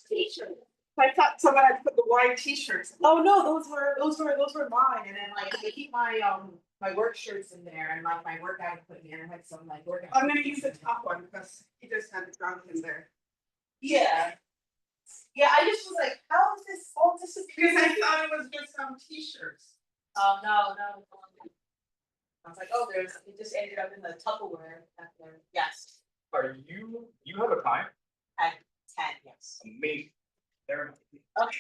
T-shirt. I thought someone had put the white t-shirts. Oh no, those were mine. And then like I keep my my work shirts in there and like my workout equipment. I had some like workout. I'm gonna use the top one because he just had the trunk in there. Yeah. Yeah, I just was like, how is this all disappearing? Because I thought it was just some t-shirts. Oh no, no. I was like, oh, it just ended up in the Tupperware after. Yes. Are you have a time? At 10, yes. Amazing. There. Okay.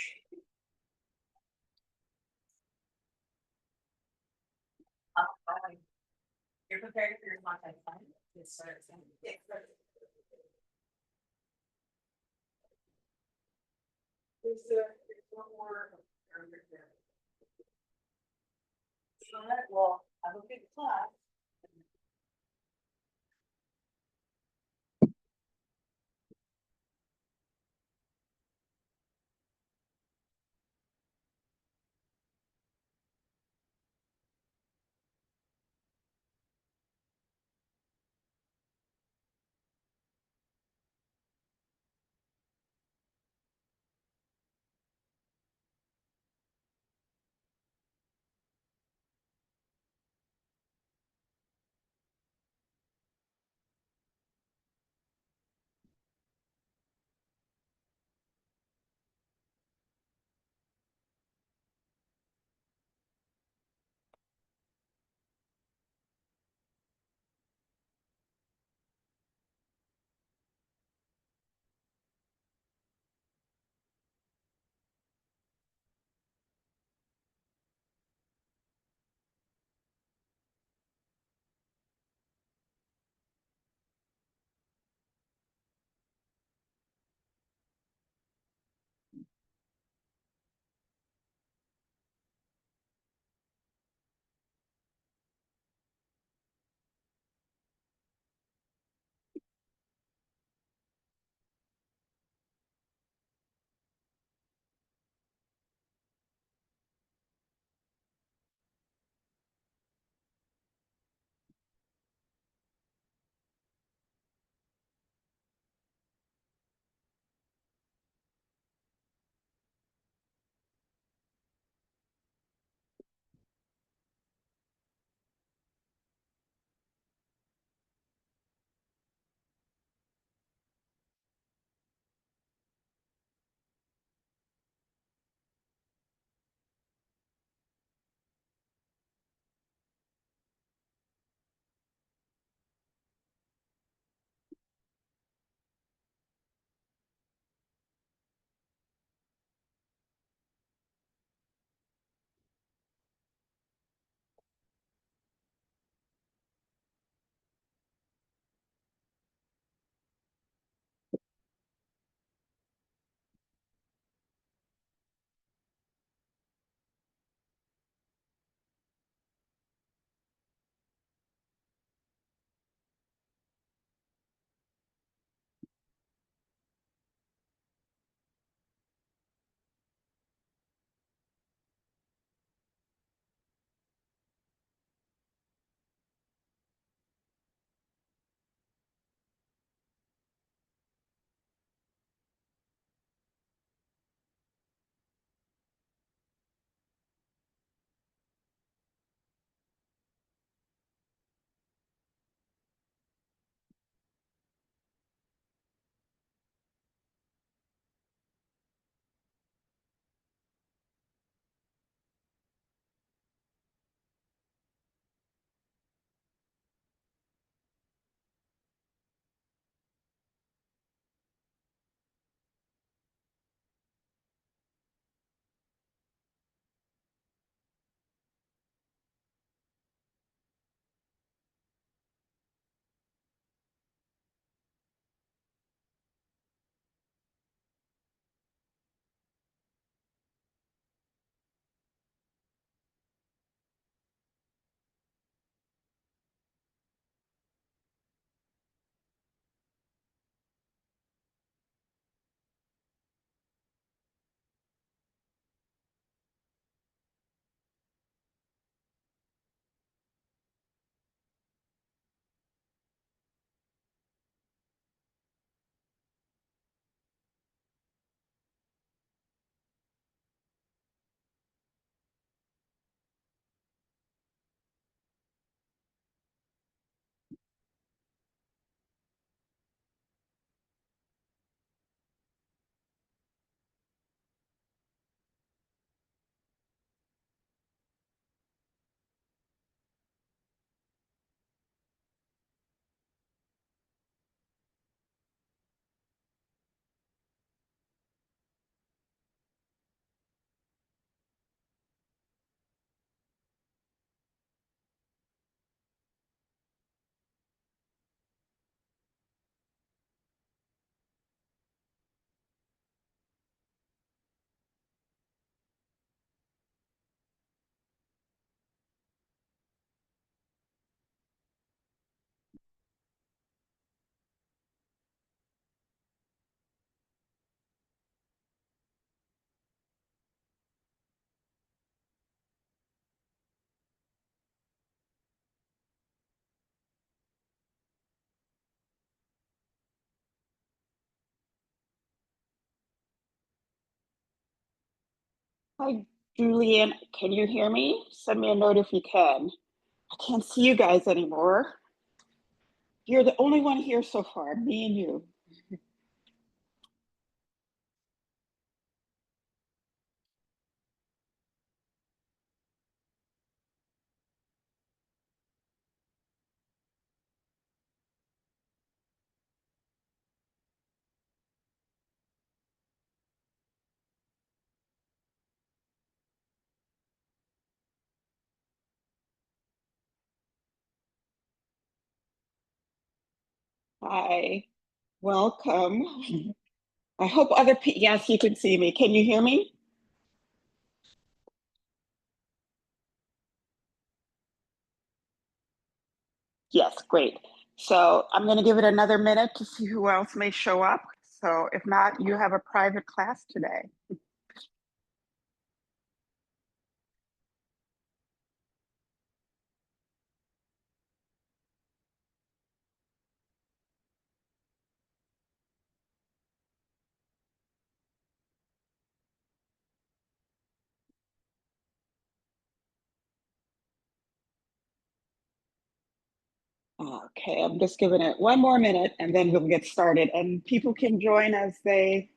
You're prepared for your content plan? Yes, sir. Yeah. There's one more. Well, I will get the class. Hi, Julian. Can you hear me? Send me a note if you can. I can't see you guys anymore. You're the only one here so far, me and you. Hi, welcome. I hope other people, yes, you can see me. Can you hear me? Yes, great. So I'm going to give it another minute to see who else may show up. So if not, you have a private class today. Okay, I'm just giving it one more minute and then we'll get started. And people can join as they,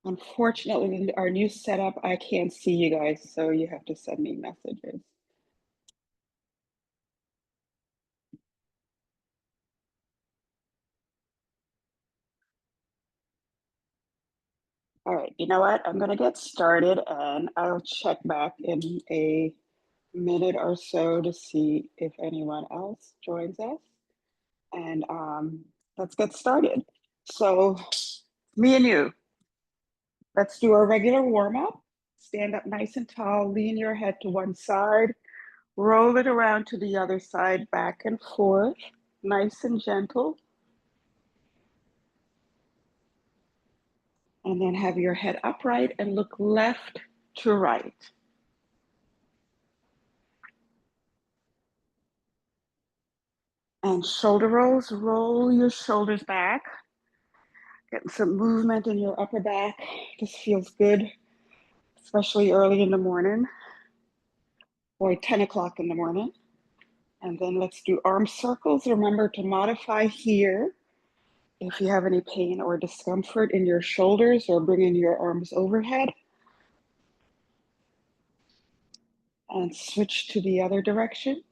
unfortunately, our new setup, I can't see you guys, so you have to send me messages. All right, you know what? I'm gonna get started and I'll check back in a minute or so to see if anyone else joins us. And let's get started. So me and you, let's do our regular warm up. Stand up nice and tall, lean your head to one side, roll it around to the other side, back and forth, nice and gentle. And then have your head upright and look left to right. And shoulder rolls, roll your shoulders back. Getting some movement in your upper back. This feels good, especially early in the morning or 10 o'clock in the morning. And then let's do arm circles. Remember to modify here if you have any pain or discomfort in your shoulders or bringing your arms overhead. And switch to the other direction.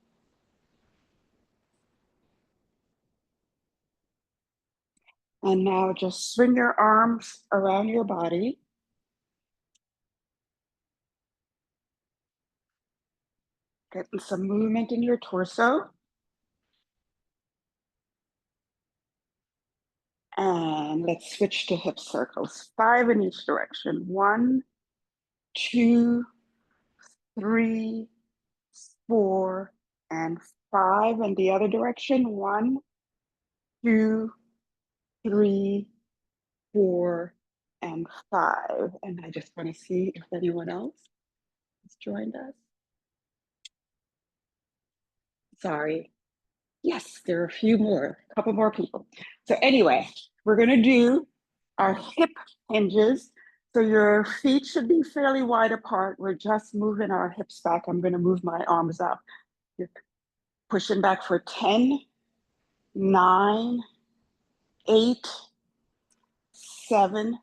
And now just swing your arms around your body. Getting some movement in your torso. And let's switch to hip circles, 5 in each direction. 1, 2, 3, 4, and 5 in the other direction. 1, 2, 3, 4, and 5. And I just want to see if anyone else has joined us. Sorry. Yes, there are a few more, a couple more people. So anyway, we're going to do our hip hinges. So your feet should be fairly wide apart. We're just moving our hips back. I'm going to move my arms up. You're pushing back for 10, 9, 8, 7,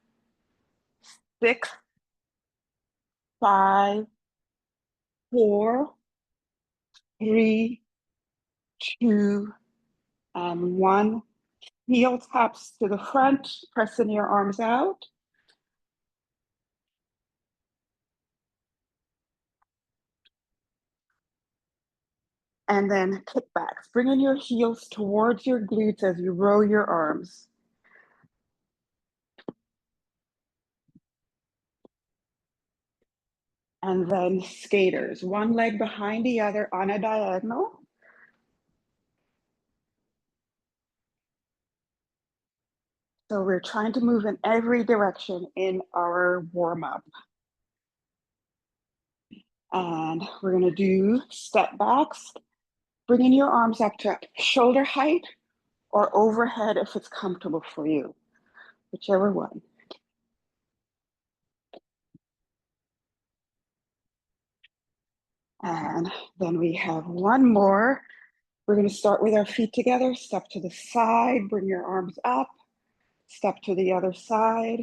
6, 5, 4, 3, 2, and 1. Heel taps to the front, pressing your arms out. And then kickbacks, bringing your heels towards your glutes as you roll your arms. And then skaters, one leg behind the other on a diagonal. So we're trying to move in every direction in our warm up. And we're gonna do step backs, bringing your arms up to shoulder height or overhead if it's comfortable for you, whichever one. And then we have one more. We're going to start with our feet together. Step to the side, bring your arms up. Step to the other side.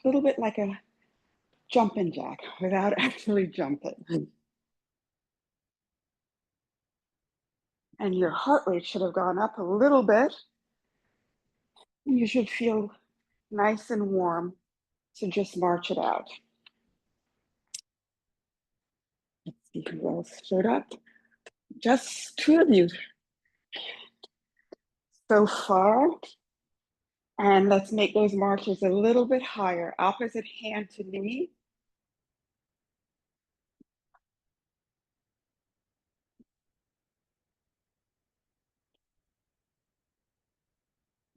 A little bit like a jumping jack without actually jumping. And your heart rate should have gone up a little bit. You should feel nice and warm. So just march it out. Let's see who else stood up. Just two of you so far. And let's make those marches a little bit higher. Opposite hand to knee.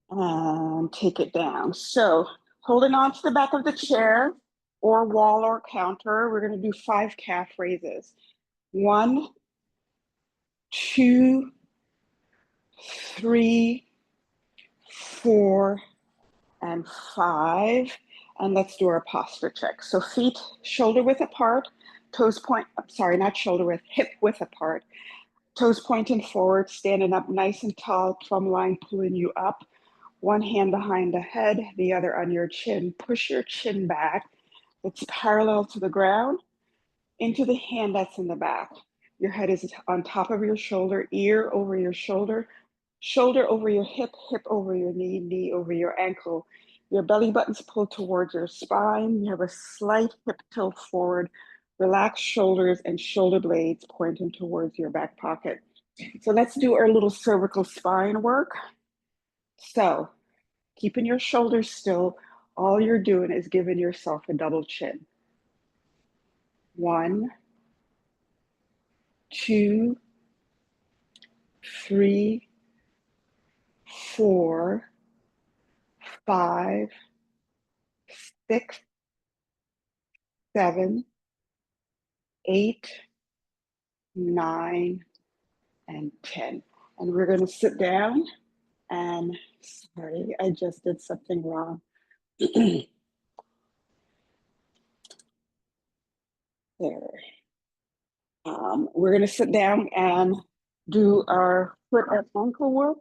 And take it down. So holding on to the back of the chair or wall or counter, we're going to do 5 calf raises. 1, 2, 3, 4, and 5. And let's do our posture check. So feet shoulder width apart, toes point, sorry, not shoulder width, hip width apart. Toes pointing forward, standing up nice and tall, plumb line pulling you up. One hand behind the head, the other on your chin. Push your chin back. It's parallel to the ground, into the hand that's in the back. Your head is on top of your shoulder, ear over your shoulder, shoulder over your hip, hip over your knee, knee over your ankle. Your belly button's pulled towards your spine. You have a slight hip tilt forward. Relax shoulders and shoulder blades pointing towards your back pocket. So let's do our little cervical spine work. So keeping your shoulders still, all you're doing is giving yourself a double chin. 1, 2, 3, 4, 5, 6, 7, 8, 9, and 10. And we're going to sit down. And sorry, I just did something wrong. There. We're going to sit down and do our foot and ankle work.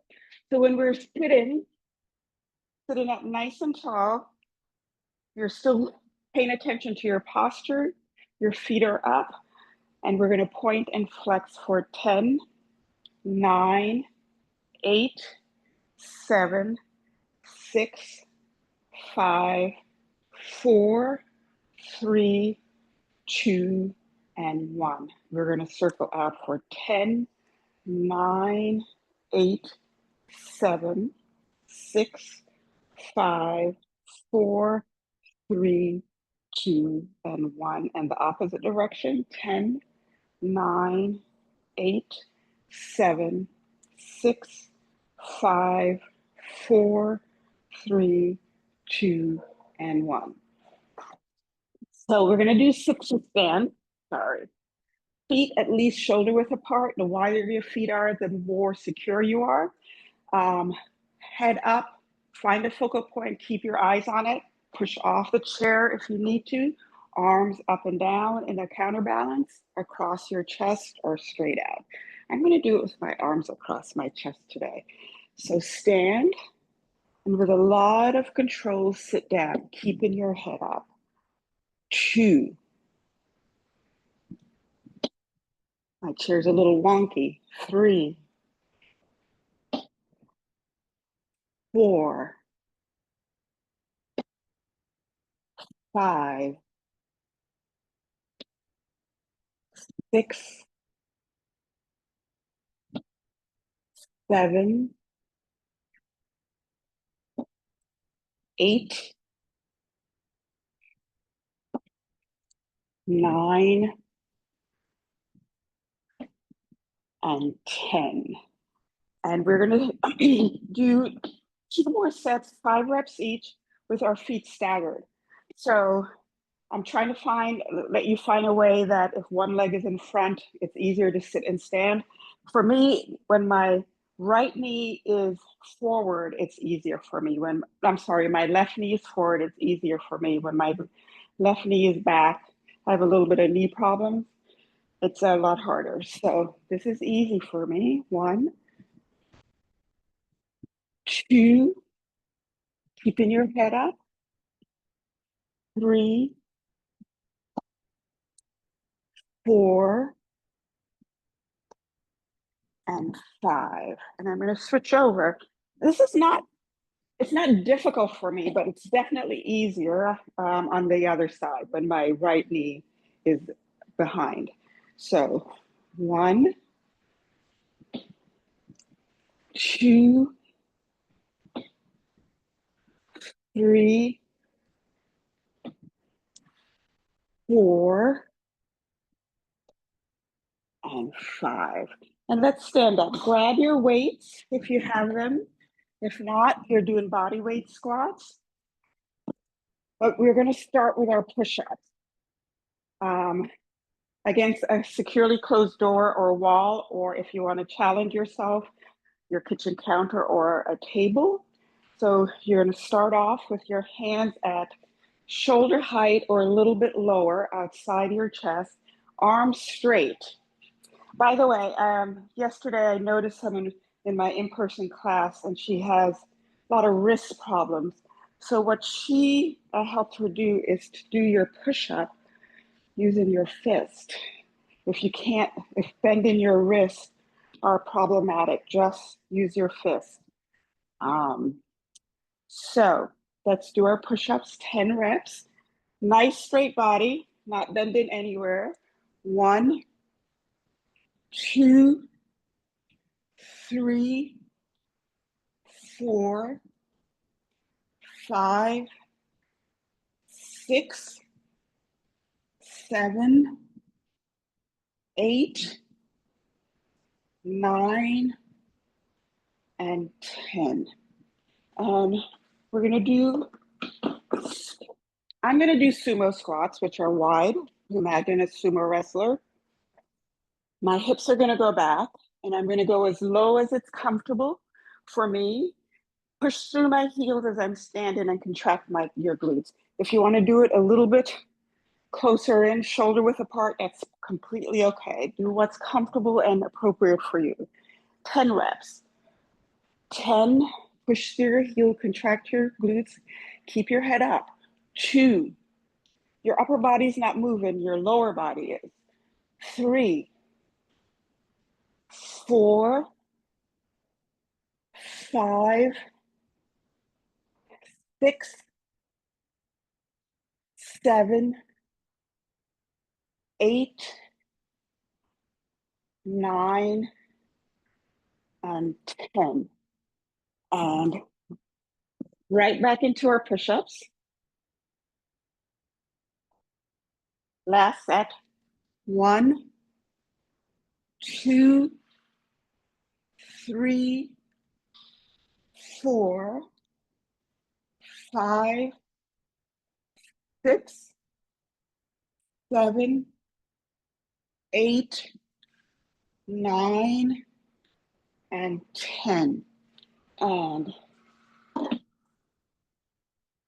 So when we're sitting up nice and tall, you're still paying attention to your posture. Your feet are up, and we're going to point and flex for 10, 9, 8, 7, 6, 5, 4, 3, 2, and 1. We're going to circle out for 10, 9, 8, 7, 6, 5, 4, 3, 2, and 1. And the opposite direction, 10, 9, 8, 7, 6, 5, 4, 3, 2, and 1. So we're going to do 6 stand. Sorry. Feet at least shoulder width apart. The wider your feet are, the more secure you are. Head up, find a focal point, keep your eyes on it. Push off the chair if you need to. Arms up and down in a counterbalance, across your chest or straight out. I'm going to do it with my arms across my chest today. So stand, and with a lot of control, sit down, keeping your head up. 2. My chair's a little wonky. 3, 4, 5, 6, 7, 8, 9, and 10. And we're going to do 2 more sets, 5 reps each, with our feet staggered. So I'm trying to let you find a way that if one leg is in front, it's easier to sit and stand. For me, when my right knee is forward, it's easier for me. My left knee is forward, it's easier for me. When my left knee is back, I have a little bit of knee problems. it's a lot harder. So this is easy for me. 1, 2, keeping your head up. 3, 4, and 5. And I'm going to switch over. This is not, it's not difficult for me, but it's definitely easier on the other side when my right knee is behind. So 1, 2, 3, 4, and 5. And let's stand up. Grab your weights if you have them. If not, you're doing body weight squats. But we're going to start with our push-ups. Against a securely closed door or wall, or if you want to challenge yourself, your kitchen counter or a table. So you're going to start off with your hands at shoulder height or a little bit lower outside your chest, arms straight. By the way, yesterday I noticed someone in my in-person class and she has a lot of wrist problems. So what she helped her do is to do your push-up using your fist. If you can't, if bending your wrists are problematic, just use your fist. So let's do our push-ups, 10 reps. Nice straight body, not bending anywhere. 1, 2, 3, 4, 5, 6, 7, 8, 9, and 10. We're gonna do, I'm gonna do sumo squats, which are wide. Imagine a sumo wrestler. My hips are gonna go back and I'm gonna go as low as it's comfortable for me. Push through my heels as I'm standing and contract your glutes. If you wanna do it a little bit closer in, shoulder width apart, that's completely okay. Do what's comfortable and appropriate for you. 10 reps. 10, push through your heel, contract your glutes, keep your head up. 2, your upper body's not moving, your lower body is. 3, 4, 5, 6, 7, 8, 9, and 10. And right back into our push-ups. Last set. 1, 2, 3, 4, 5, 6, 7, 8, 9, and 10. And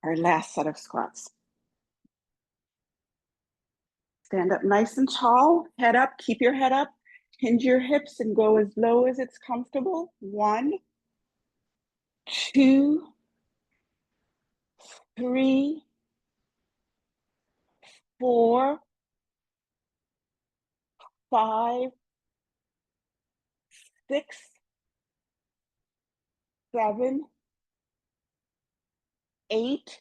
our last set of squats. Stand up nice and tall, head up, keep your head up, hinge your hips and go as low as it's comfortable. 1, 2, 3, 4, 5, 6, 7, 8,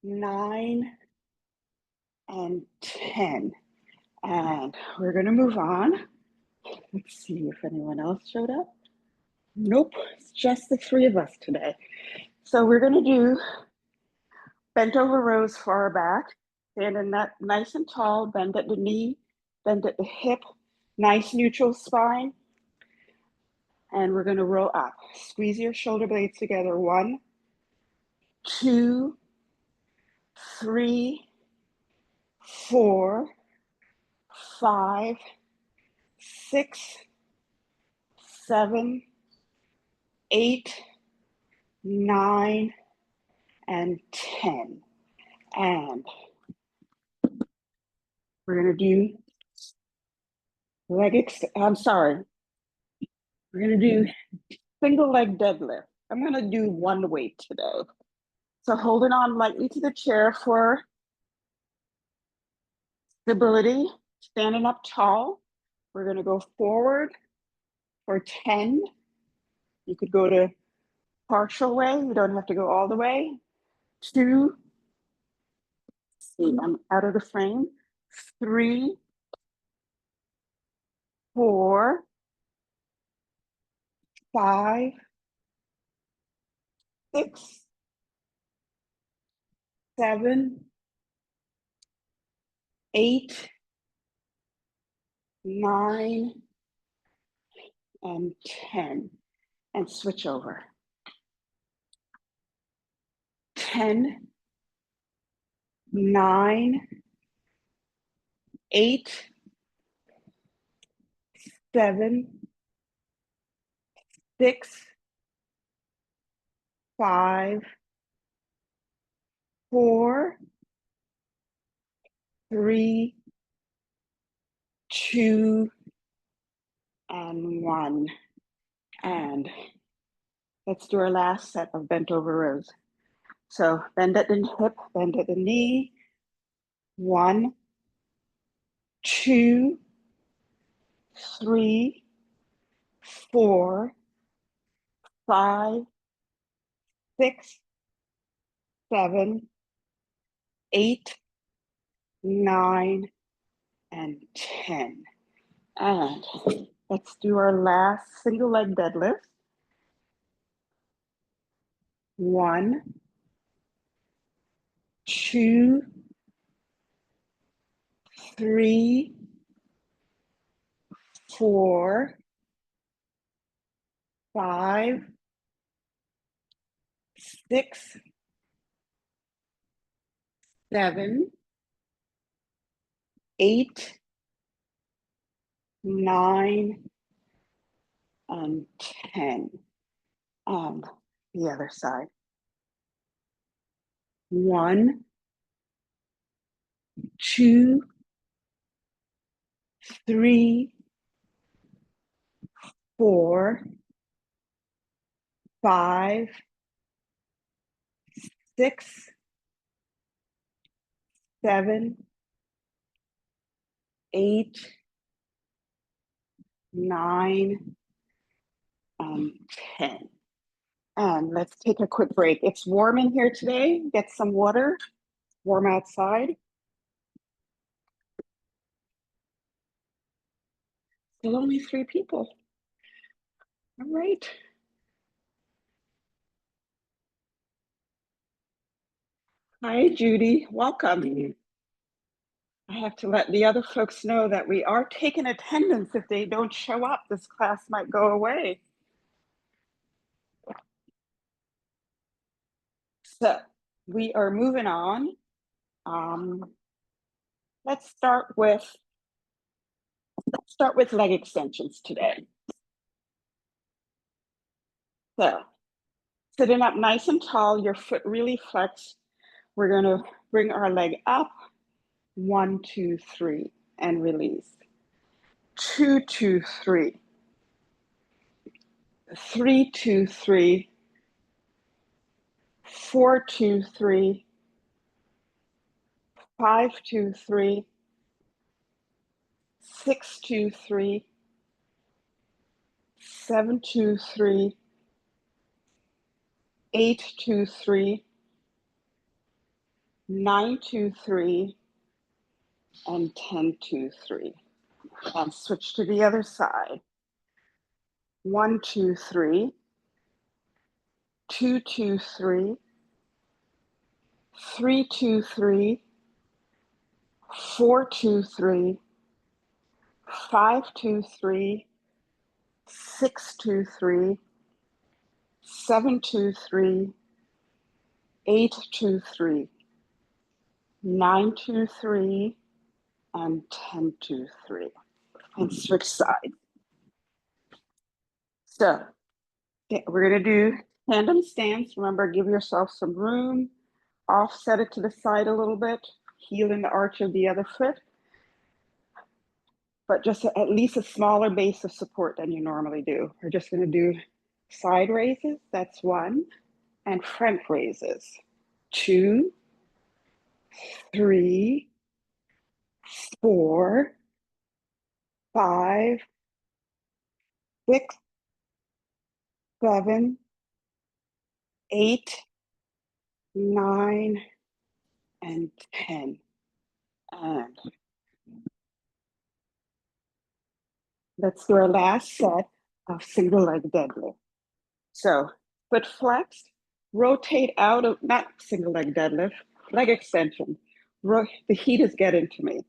9, and 10. And we're gonna move on. Let's see if anyone else showed up. Nope, it's just the 3 of us today. So we're gonna do bent over rows far back, standing that nice and tall, bend at the knee, bend at the hip, nice neutral spine. And we're gonna roll up. Squeeze your shoulder blades together. 1, 2, 3, 4, 5, 6, 7, 8, 9, and 10. And we're gonna do I'm sorry. We're gonna do single leg deadlift. I'm gonna do one weight today. So holding on lightly to the chair for stability, standing up tall. We're gonna go forward for 10. You could go to partial way. You don't have to go all the way. 2, see, I'm out of the frame. 3, 4, 5, 6, 7, 8, 9, and 10. And switch over. 10, 9, 8, 7, 6, 5, 4, 3, 2, and 1. And let's do our last set of bent over rows. So bend at the hip, bend at the knee. 1, 2, 3, 4, 5, 6, 7, 8, 9, and 10. And let's do our last single leg deadlift. 1, 2, 3, 4, 5, 6, 7, 8, 9, and 10. The other side. 1, 2, 3, 4, 5, 6, 7, 8, 9, and 10. And let's take a quick break. It's warm in here today. Get some water. Warm outside. Still only 3 people. All right. Hi, Judy. Welcome. I have to let the other folks know that we are taking attendance. If they don't show up, this class might go away. So we are moving on. Let's start with leg extensions today. So sitting up nice and tall, your foot really flexed. We're going to bring our leg up. 1, 2, 3, and release. 2, 2, 3. 3, 2, 3. 4, 2, 3. 5, 2, 3. 6, 2, 3. 7, 2, 3. 8, 2, 3. 9, 2, 3. And 10, 2, 3. And switch to the other side. 1, 2, 3. 2, 2, 3. 3, 2, 3. 4, 2, 3. 5, 2, 3. 6, 2, 3. 7, 2, 3. 8, 2, 3. 9, 2, 3. And 10, 2, 3. And switch sides. So we're going to do tandem stance. Remember, give yourself some room. Offset it to the side a little bit. Heel in the arch of the other foot. but just at least a smaller base of support than you normally do. We're just going to do side raises, that's 1, and front raises, 2, 3, 4, 5, 6, 7, 8, 9, and 10. And let's do our last set of single leg deadlift. So foot flexed, rotate out of, not single leg deadlift, leg extension. The heat is getting to me.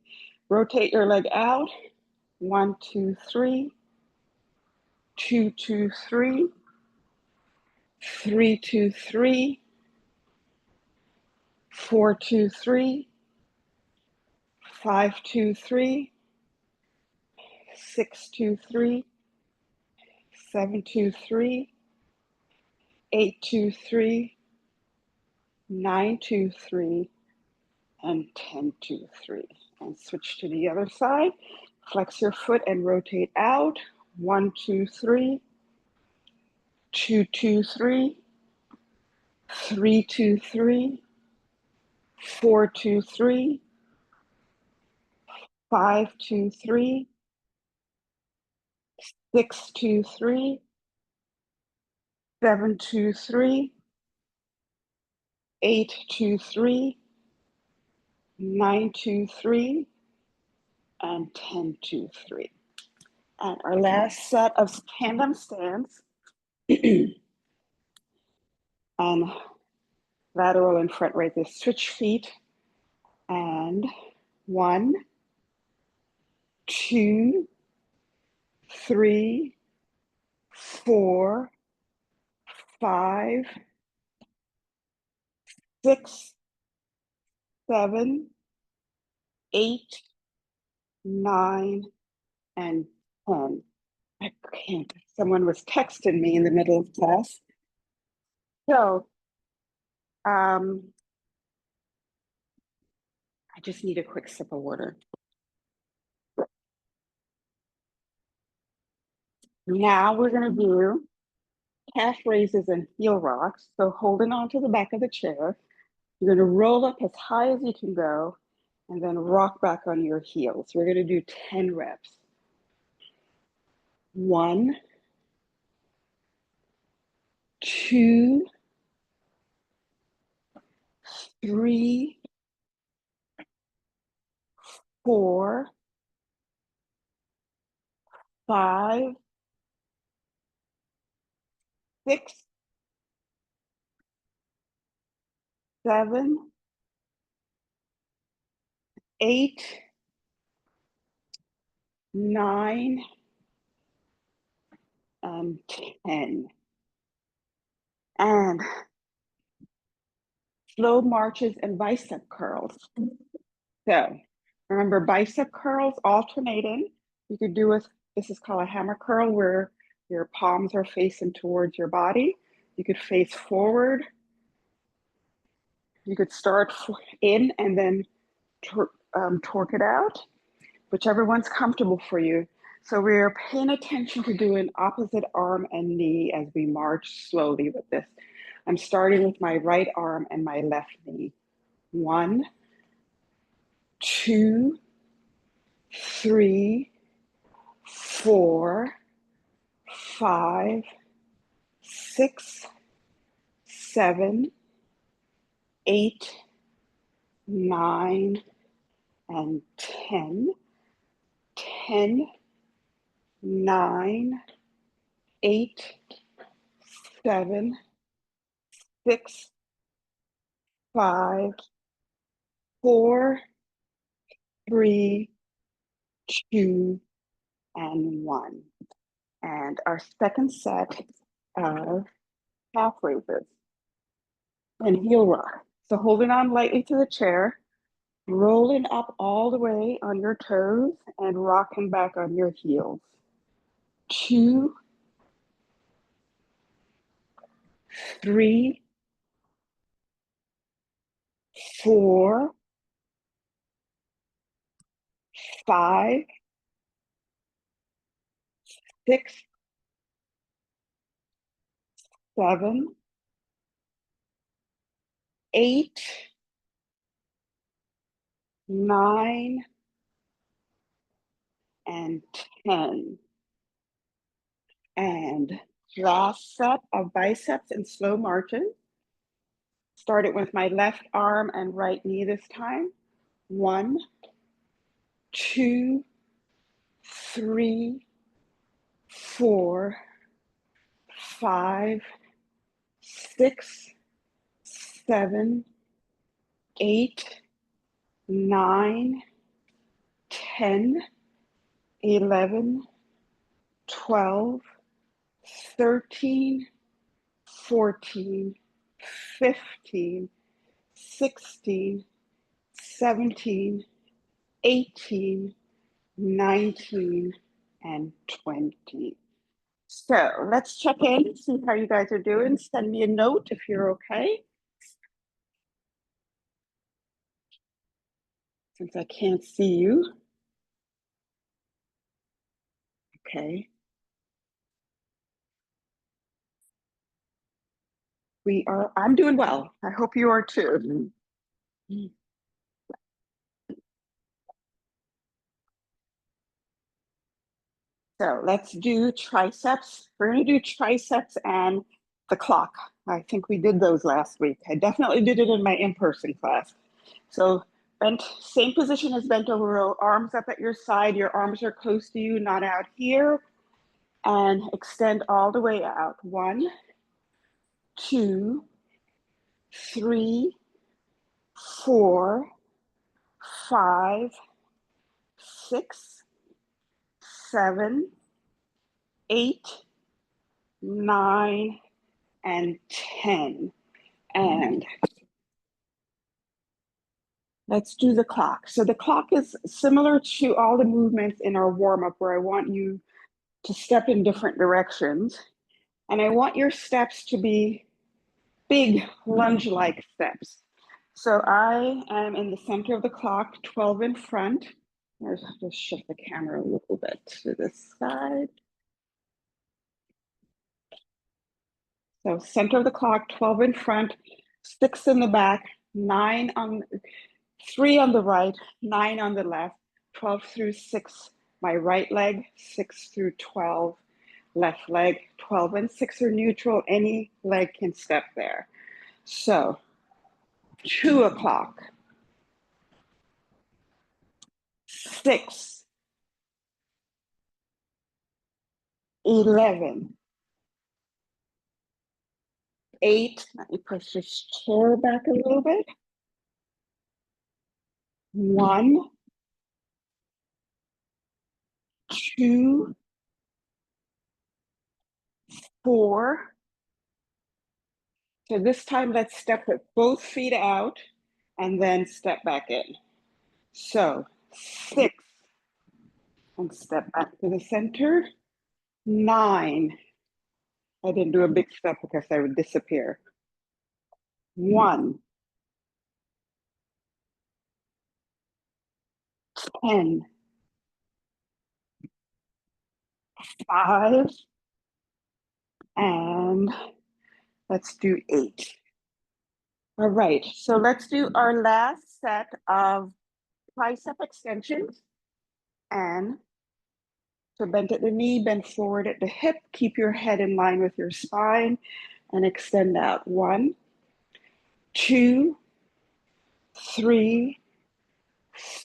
Rotate your leg out. 1, 2, 3. 2, 2, 3. 3, 2, 3. 4, 2, 3. 5, 2, 3. 6, 2, 3. 7, 2, 3. 8, 2, 3. 9, 2, 3. And 10, 2, 3. And switch to the other side. Flex your foot and rotate out. 1, 2, 3. 2, 2, 3. 3, 2, 3. 4, 2, 3. 5, 2, 3. 6, 2, 3. 7, 2, 3. 8, 2, 3. 9, 2, 3. And 10, 2, 3. And our last set of tandem stands. And lateral and front raises. Switch feet. And 1, 2, 3, 4, 5, 6, 7, 8, 9, and 10. I can't. Someone was texting me in the middle of class. So I just need a quick sip of water. Now we're going to do calf raises and heel rocks. So holding on to the back of the chair, you're going to roll up as high as you can go and then rock back on your heels. We're going to do 10 reps. 1, 2, 3, 4, 5, 6, 7, 8, 9, and 10. And slow marches and bicep curls. So remember, bicep curls alternating. You could do this is called a hammer curl, where your palms are facing towards your body. You could face forward. You could start in and then torque it out, whichever one's comfortable for you. So we're paying attention to doing opposite arm and knee as we march slowly with this. I'm starting with my right arm and my left knee. 1, 2, 3, 4, 5, 6, 7, 8, 9, and 10. 10, 9, 8, 7, 6, 5, 4, 3, 2, and 1. And our second set of calf raises and heel rock. So holding on lightly to the chair, rolling up all the way on your toes and rocking back on your heels. 2, 3, 4, 5, 6, 7, 8, 9, and 10. And last set of biceps in slow marches. Started with my left arm and right knee this time. 1, 2, 3, 4, 5, 6, 7, 8, 9, 10, 11, 12, 13, 14, 15, 16, 17, 18, 19, and 20. So let's check in, see how you guys are doing. Send me a note if you're okay. Since I can't see you. Okay. I'm doing well. I hope you are too. So let's do triceps. We're going to do triceps and the clock. I think we did those last week. I definitely did it in my in-person class. So same position as bent over row, arms up at your side. Your arms are close to you, not out here. And extend all the way out. 1, 2, 3, 4, 5, 6, 7, 8, 9, and 10. And let's do the clock. So the clock is similar to all the movements in our warm-up where I want you to step in different directions. And I want your steps to be big lunge-like steps. So I am in the center of the clock, 12 in front. I'll just shift the camera a little bit to this side. So center of the clock, 12 in front, 6 in the back, 3 on the right, 9 on the left, 12 through 6, my right leg, 6 through 12, left leg, 12 and 6 are neutral. Any leg can step there. So 2 o'clock, 6, 11, 8, let me push this chair back a little bit. 1, 2, 4. So this time let's step with both feet out and then step back in. So 6, and step back to the center. 9. I didn't do a big step because I would disappear. 1, 10, 5, and let's do 8. All right, so let's do our last set of tricep extensions. And so bend at the knee, bend forward at the hip, keep your head in line with your spine, and extend out. 1, 2, 3,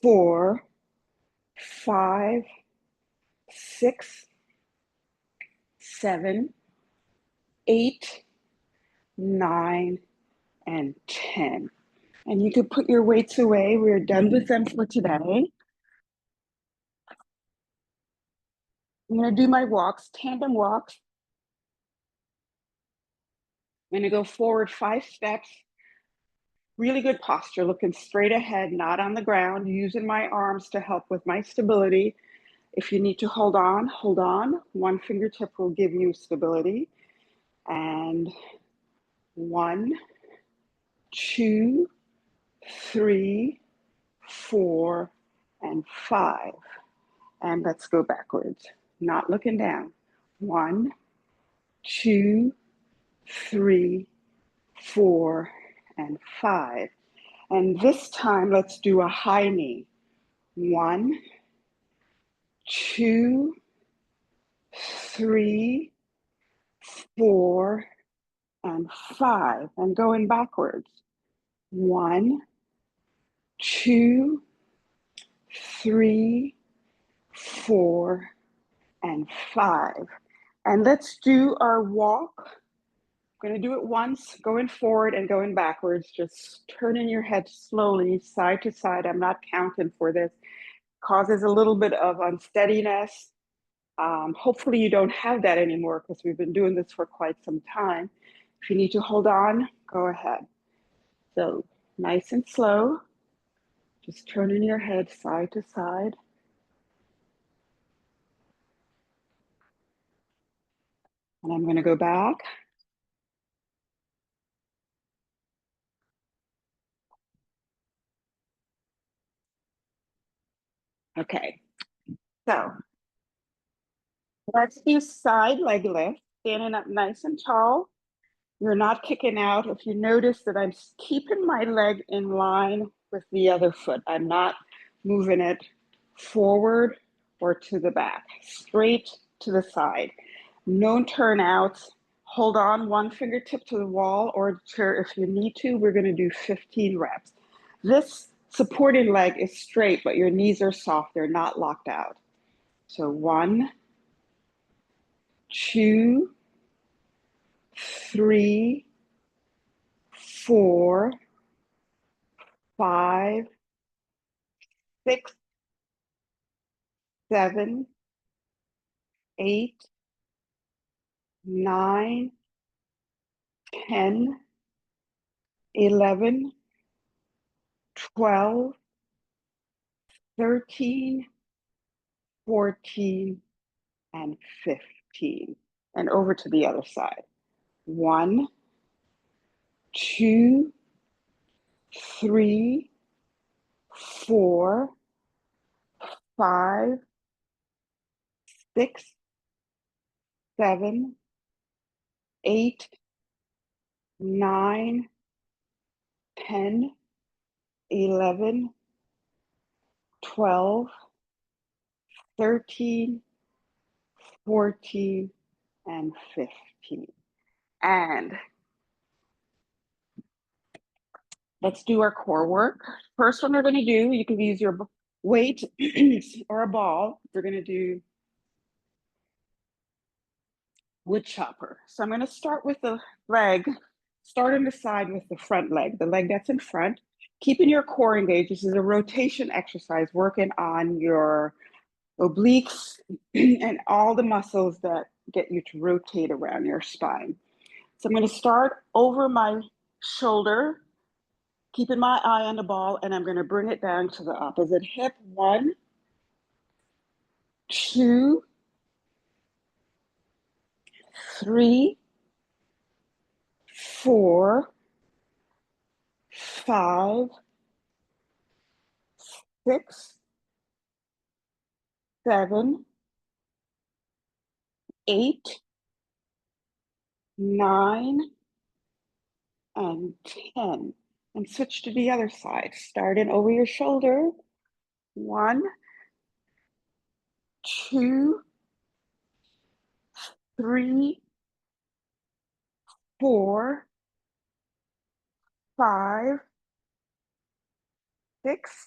4, 5, 6, 7, 8, 9, and 10. And you can put your weights away. We're done with them for today. I'm going to do my walks, tandem walks. I'm going to go forward 5 steps. Really good posture, looking straight ahead, not on the ground, using my arms to help with my stability. If you need to hold on, hold on. One fingertip will give you stability. And 1, 2, 3, 4, and 5. And let's go backwards, not looking down. 1, 2, 3, 4, and 5. And this time, let's do a high knee. 1, 2, 3, 4, and 5. And going backwards. 1, 2, 3, 4, and 5. And let's do our walk. I'm going to do it once, going forward and going backwards. Just turning your head slowly side to side. I'm not counting for this. Causes a little bit of unsteadiness. Hopefully you don't have that anymore because we've been doing this for quite some time. If you need to hold on, go ahead. So nice and slow. Just turning your head side to side. And I'm going to go back. Okay, so let's do side leg lift, standing up nice and tall. You're not kicking out. If you notice that I'm keeping my leg in line with the other foot, I'm not moving it forward or to the back, straight to the side. No turnouts. Hold on one fingertip to the wall or chair if you need to. We're going to do 15 reps. This supporting leg is straight, but your knees are soft. They're not locked out. So 1, 2, 3, 4, 5, 6, 7, 8, 9, 10, 11, 12, 13, 14, and 15. And over to the other side. 1, 2, 3, 4, 5, 6, 7, 8, 9, 10, 11, 12, 13, 14, and 15. And let's do our core work. First one we're going to do, you can use your weight or a ball. We're going to do wood chopper. So I'm going to start with the leg, start on the side with the front leg, the leg that's in front. Keeping your core engaged. This is a rotation exercise, working on your obliques and all the muscles that get you to rotate around your spine. So I'm going to start over my shoulder, keeping my eye on the ball, and I'm going to bring it down to the opposite hip. 1, 2, 3, 4, 5, 6, 7, 8, 9, and 10. And switch to the other side. Starting over your shoulder. 1, 2, 3, 4, 5, 6,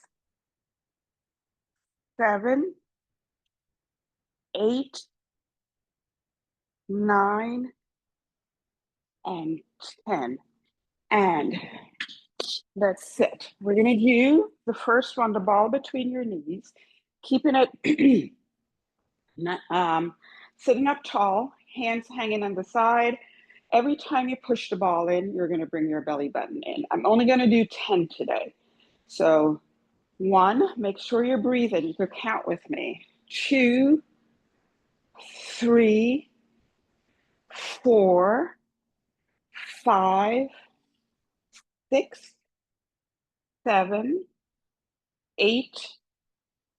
7, 8, 9, and 10. And let's sit. We're going to do the first one, the ball between your knees, keeping it sitting up tall, hands hanging on the side. Every time you push the ball in, you're going to bring your belly button in. I'm only going to do 10 today. So 1, make sure you're breathing. You can count with me. 2, 3, 4, 5, 6, 7, 8,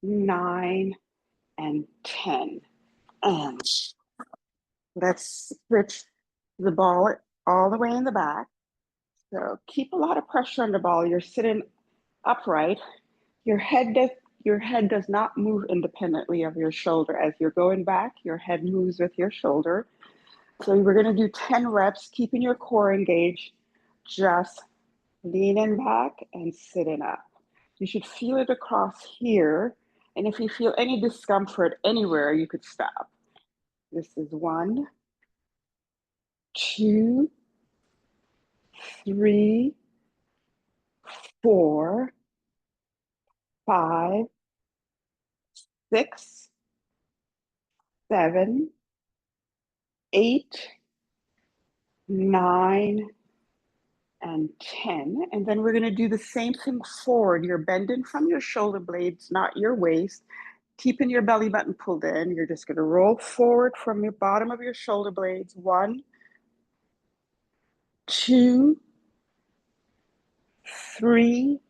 9, and 10. And Let's switch the ball all the way in the back. So keep a lot of pressure on the ball. You're sitting upright. Your head does not move independently of your shoulder. As you're going back, your head moves with your shoulder. So we're going to do 10 reps, keeping your core engaged, just leaning back and sitting up. You should feel it across here. And if you feel any discomfort anywhere, you could stop. This is 1, 2, 3, 4, 5, 6, 7, 8, 9, and 10. And then we're going to do the same thing forward. You're bending from your shoulder blades, not your waist. Keeping your belly button pulled in. You're just going to roll forward from your bottom of your shoulder blades. 1, 2, 3,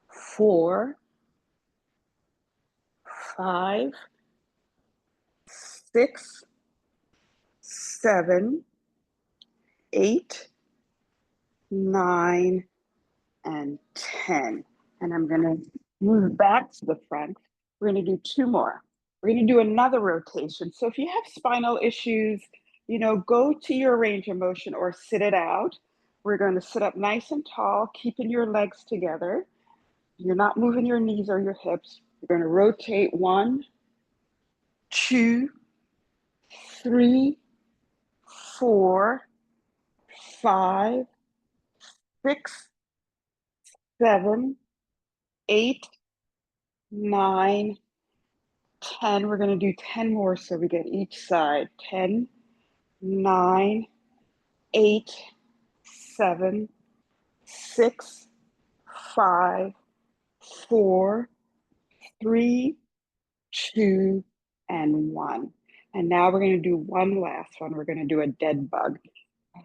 4, 5, 6, 7, 8, 9, and 10. And I'm going to move back to the front. We're going to do 2 more. We're going to do another rotation. So if you have spinal issues, go to your range of motion or sit it out. We're going to sit up nice and tall, keeping your legs together. You're not moving your knees or your hips. You're going to rotate 1, 2, 3, 4, 5, 6, 7, 8, 9, 10. We're going to do 10 more so we get each side. 10, 9, 8, 7, 6, 5, 4, 3, 2, and 1. And now we're going to do one last one. We're going to do a dead bug.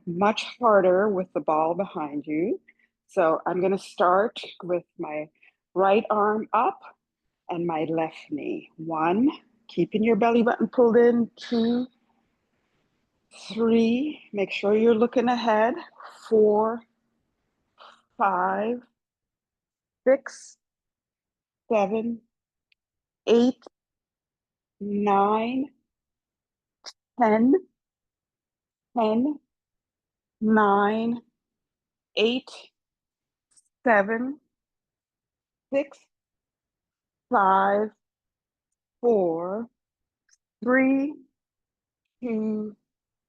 Much harder with the ball behind you. So I'm going to start with my right arm up and my left knee. 1, keeping your belly button pulled in. 2, 3, make sure you're looking ahead. 4, 5, 6, 7, 8, 9, 10, 10, 9, 8, 7, 6, 5, 4, 3, 2,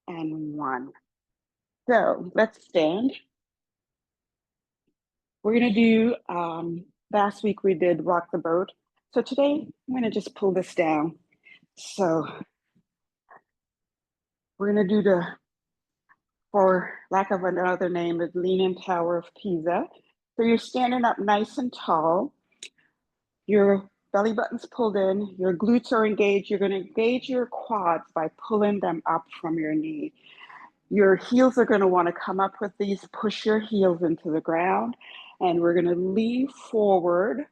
and 1. So let's stand. We're going to do, last week we did rock the boat. So today I'm going to just pull this down. So we're going to do for lack of another name, the Leaning Tower of Pisa. So you're standing up nice and tall. Your belly button's pulled in, your glutes are engaged. You're going to engage your quads by pulling them up from your knee. Your heels are going to want to come up with these, push your heels into the ground, and we're going to lean forward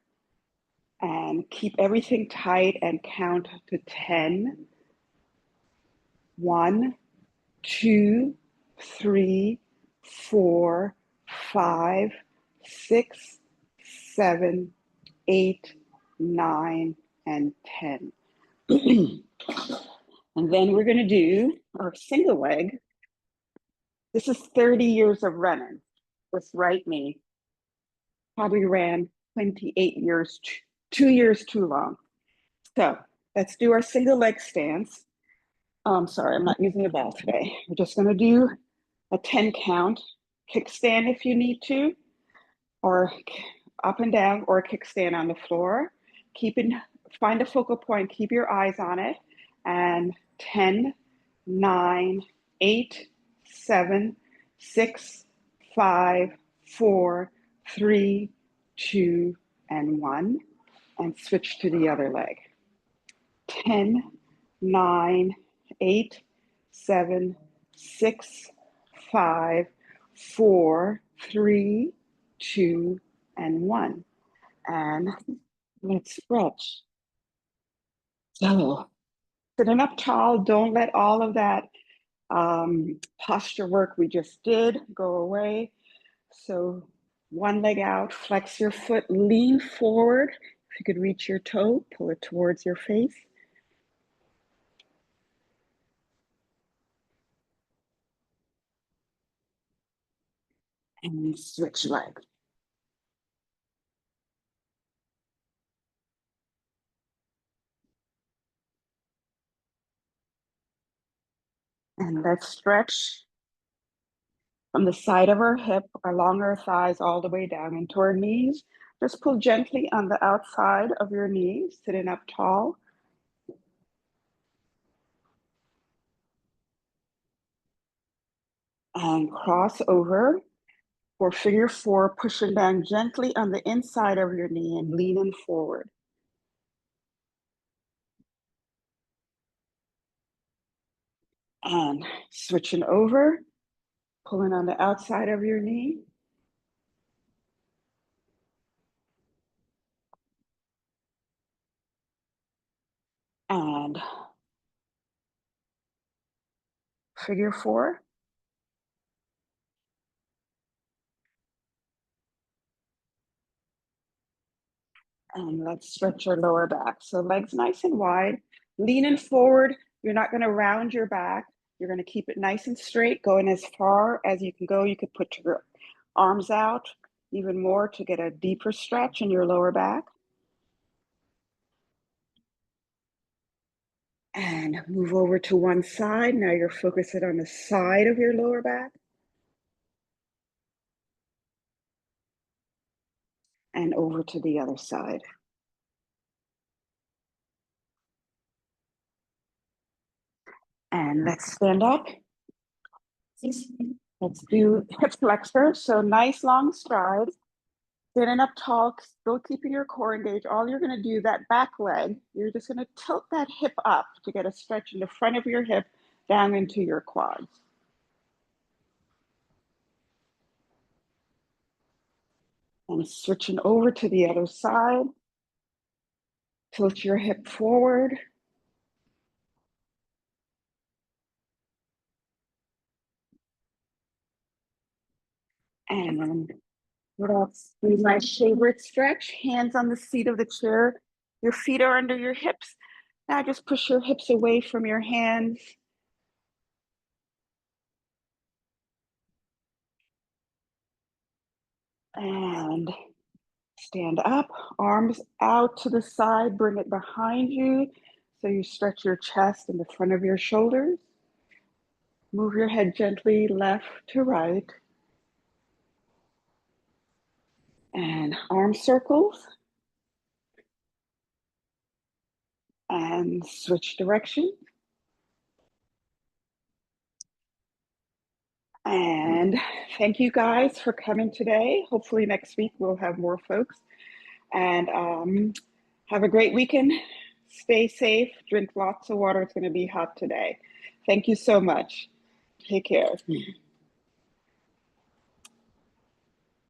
and keep everything tight and count to 10. 1, 2, 3, 4, 5, 6, 7, 8, 9, and 10. And then we're going to do our single leg. This is 30 years of running. This right knee probably ran 28 years, 2 years too long. So let's do our single leg stance. Sorry, I'm not using the ball today. We're just going to do a 10 count, kickstand if you need to, or up and down, or kickstand on the floor. Find a focal point, keep your eyes on it, and 10, 9, 8, 7, 6, 5, 4, 3, 2, and 1, and switch to the other leg. 10, 9, 8, 7, 6, 5, 4, 3, 2, and 1. And let's stretch. So Sitting up tall, don't let all of that posture work we just did go away. So one leg out, flex your foot, lean forward. If you could reach your toe, pull it towards your face. And switch leg. And let's stretch from the side of our hip along our thighs all the way down into our knees. Just pull gently on the outside of your knees, sitting up tall. And cross over for figure four, pushing down gently on the inside of your knee and leaning forward. And switching over, pulling on the outside of your knee. And figure four. And let's stretch your lower back. So legs nice and wide, leaning forward. You're not going to round your back. You're going to keep it nice and straight, going as far as you can go. You could put your arms out even more to get a deeper stretch in your lower back. And move over to one side. Now you're focusing on the side of your lower back. And over to the other side. And let's stand up. Let's do hip flexor. So nice long strides. Standing up tall, still keeping your core engaged. All you're going to do, that back leg, you're just going to tilt that hip up to get a stretch in the front of your hip down into your quads. And switching over to the other side. Tilt your hip forward. And what else? Do my favorite stretch. Hands on the seat of the chair. Your feet are under your hips. Now just push your hips away from your hands. And stand up, arms out to the side, bring it behind you. So you stretch your chest in the front of your shoulders. Move your head gently left to right. And arm circles. And switch direction. And thank you guys for coming today. Hopefully next week we'll have more folks. And have a great weekend. Stay safe. Drink lots of water. It's going to be hot today. Thank you so much. Take care.